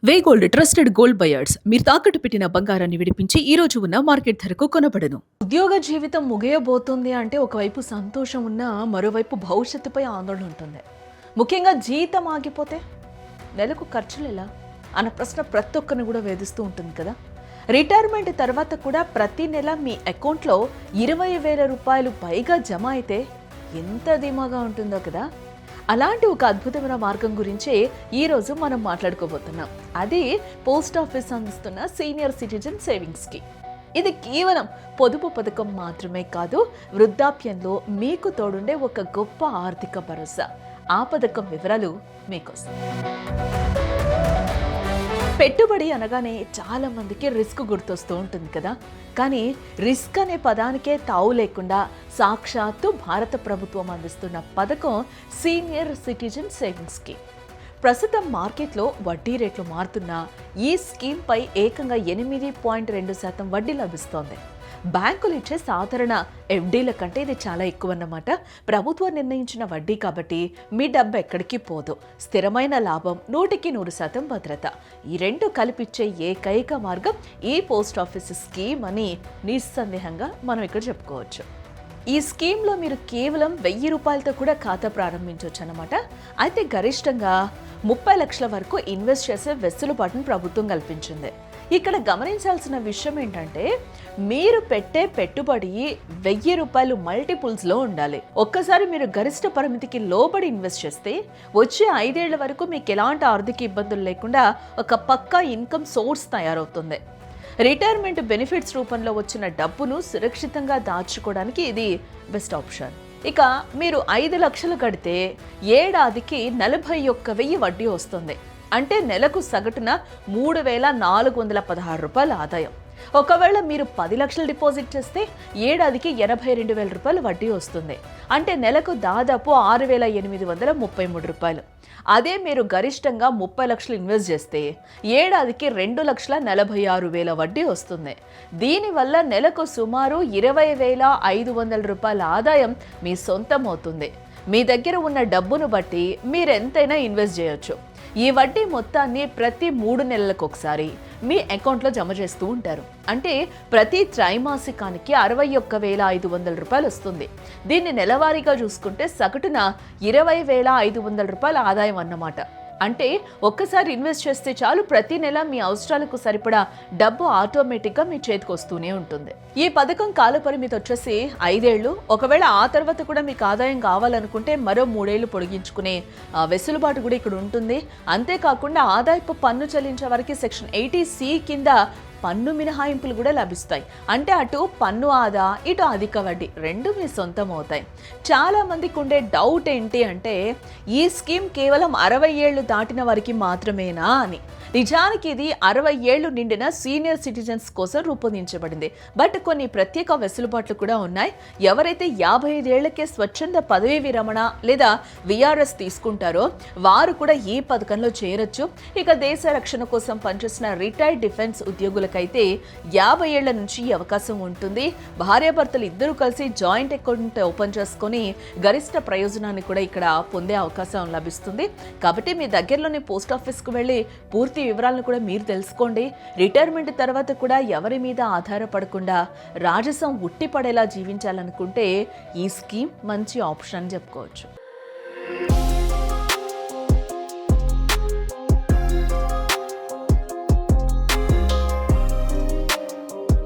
వే gold trusted gold buyers మీరు తాకట్టు పెట్టిన బంగారాన్ని విడిపించి ఈ రోజు ఉన్న మార్కెట్ ధరకు కొనబడను. ఉద్యోగ జీవితం ముగియబోతుంది అంటే ఒకవైపు సంతోషం ఉన్నా మరోవైపు భవిష్యత్తుపై ఆందోళన ఉంటుంది. ముఖ్యంగా జీతం ఆగిపోతే నెలకు ఖర్చులు ఎలా అన్న ప్రశ్న ప్రతి ఒక్కరిని కూడా వేధిస్తూ ఉంటుంది కదా. రిటైర్మెంట్ తర్వాత కూడా ప్రతి నెల మీ అకౌంట్లో 20,000 రూపాయలు పైగా జమ అయితే ఎంత ధీమాగా ఉంటుందో కదా. అలాంటి ఒక అద్భుతమైన మార్గం గురించే ఈరోజు మనం మాట్లాడుకోబోతున్నాం. అది పోస్ట్ ఆఫీస్ అందిస్తున్న సీనియర్ సిటిజన్ సేవింగ్స్ స్కీమ్. ఇది కేవలం పొదుపు పథకం మాత్రమే కాదు, వృద్ధాప్యంలో మీకు తోడుండే ఒక గొప్ప ఆర్థిక భరోసా. ఆ పథకం వివరాలు మీకోసం. పెట్టుబడి అనగానే చాలా మందికి రిస్క్ గుర్తొస్తూ ఉంటుంది కదా. కానీ రిస్క్ అనే పదానికే తావు లేకుండా సాక్షాత్తు భారత ప్రభుత్వం అందిస్తున్న పథకం సీనియర్ సిటిజన్ సేవింగ్స్ స్కీమ్. ప్రస్తుతం మార్కెట్లో వడ్డీ రేట్లు మారుతున్నా ఈ స్కీమ్పై ఏకంగా 8.2% వడ్డీ లభిస్తోంది. బ్యాంకులు ఇచ్చే సాధారణ ఎఫ్డీల కంటే ఇది చాలా ఎక్కువ అన్నమాట. ప్రభుత్వం నిర్ణయించిన వడ్డీ కాబట్టి మీ డబ్బు ఎక్కడికి పోదు. స్థిరమైన లాభం, 100% భద్రత. ఈ రెండు కలిపిచ్చే ఏకైక మార్గం ఈ పోస్ట్ ఆఫీస్ స్కీమ్ అని నిస్సందేహంగా మనం ఇక్కడ చెప్పుకోవచ్చు. ఈ స్కీమ్లో మీరు కేవలం 1,000 రూపాయలతో కూడా ఖాతా ప్రారంభించవచ్చు అన్నమాట. అయితే గరిష్టంగా 30 లక్షల వరకు ఇన్వెస్ట్ చేసే వెసులుబాటును ప్రభుత్వం కల్పించింది. ఇక్కడ గమనించాల్సిన విషయం ఏంటంటే, మీరు పెట్టే పెట్టుబడి 1,000 రూపాయలు మల్టిపుల్స్లో ఉండాలి. ఒక్కసారి మీరు గరిష్ట పరిమితికి లోబడి ఇన్వెస్ట్ చేస్తే వచ్చే 5 ఏళ్ల వరకు మీకు ఎలాంటి ఆర్థిక ఇబ్బందులు లేకుండా ఒక పక్కా ఇన్కమ్ సోర్స్ తయారవుతుంది. రిటైర్మెంట్ బెనిఫిట్స్ రూపంలో వచ్చిన డబ్బును సురక్షితంగా దాచుకోవడానికి ఇది బెస్ట్ ఆప్షన్. ఇక మీరు 5 లక్షలు కడితే ఏడాదికి 41,000 వడ్డీ వస్తుంది. అంటే నెలకు సగటున 3,416 రూపాయల ఆదాయం. ఒకవేళ మీరు 10 లక్షలు డిపాజిట్ చేస్తే ఏడాదికి 82,000 రూపాయలు వడ్డీ వస్తుంది. అంటే నెలకు దాదాపు 6,833 రూపాయలు. అదే మీరు గరిష్టంగా 30 లక్షలు ఇన్వెస్ట్ చేస్తే ఏడాదికి 2,46,000 వడ్డీ వస్తుంది. దీనివల్ల నెలకు సుమారు 20,500 రూపాయల ఆదాయం మీ సొంతం అవుతుంది. మీ దగ్గర ఉన్న డబ్బును బట్టి మీరెంతైనా ఇన్వెస్ట్ చేయొచ్చు. ఈ వడ్డీ మొత్తాన్ని ప్రతి 3 నెలలకు ఒకసారి మీ అకౌంట్లో జమ చేస్తూ ఉంటారు. అంటే ప్రతి త్రైమాసికానికి 61,500 రూపాయలు వస్తుంది. దీన్ని నెలవారీగా చూసుకుంటే సగటున 20,500 రూపాయల ఆదాయం అన్నమాట. అంటే ఒక్కసారి ఇన్వెస్ట్ చేస్తే చాలు, ప్రతి నెల మీ అవసరాలకు సరిపడా డబ్బు ఆటోమేటిక్గా మీ చేతికి వస్తూనే ఉంటుంది. ఈ పథకం కాలపరిమితి వచ్చేసి 5 ఏళ్ళు. ఒకవేళ ఆ తర్వాత కూడా మీకు ఆదాయం కావాలనుకుంటే మరో 3 ఏళ్ళు పొడిగించుకునే వెసులుబాటు కూడా ఇక్కడ ఉంటుంది. అంతేకాకుండా ఆదాయపు పన్ను చెల్లించే వారికి సెక్షన్ 80C కింద పన్ను మినహాయింపులు కూడా లభిస్తాయి. అంటే అటు పన్ను ఆదా, ఇటు అధిక వడ్డీ రెండు మీ సొంతం అవుతాయి. చాలా మందికి ఉండే డౌట్ ఏంటి అంటే, ఈ స్కీమ్ కేవలం 60 ఏళ్ళు దాటిన వారికి మాత్రమేనా అని. నిజానికి ఇది 60 ఏళ్ళు నిండిన సీనియర్ సిటిజన్స్ కోసం రూపొందించబడింది. బట్ కొన్ని ప్రత్యేక వెసులుబాట్లు కూడా ఉన్నాయి. ఎవరైతే 55 ఏళ్లకే స్వచ్ఛంద పదవీ విరమణ లేదా విఆర్ఎస్ తీసుకుంటారో వారు కూడా ఈ పథకంలో చేరొచ్చు. ఇక దేశ రక్షణ కోసం పనిచేసిన రిటైర్డ్ డిఫెన్స్ ఉద్యోగులకైతే 50 ఏళ్ల నుంచి అవకాశం ఉంటుంది. భార్యాభర్తలు ఇద్దరు కలిసి జాయింట్ అకౌంట్ ఓపెన్ చేసుకొని గరిష్ట ప్రయోజనాన్ని కూడా ఇక్కడ పొందే అవకాశం లభిస్తుంది. కాబట్టి మీ దగ్గరలోని పోస్ట్ ఆఫీస్కు వెళ్ళి పూర్తి వివరాలను కూడా మీరు తెలుసుకోండి. రిటైర్మెంట్ తర్వాత కూడా ఎవరి మీద ఆధారపడకుండా రాజసం ఉట్టిపడేలా జీవించాలనుకుంటే ఈ స్కీమ్ మంచి ఆప్షన్ అని చెప్పుకోవచ్చు.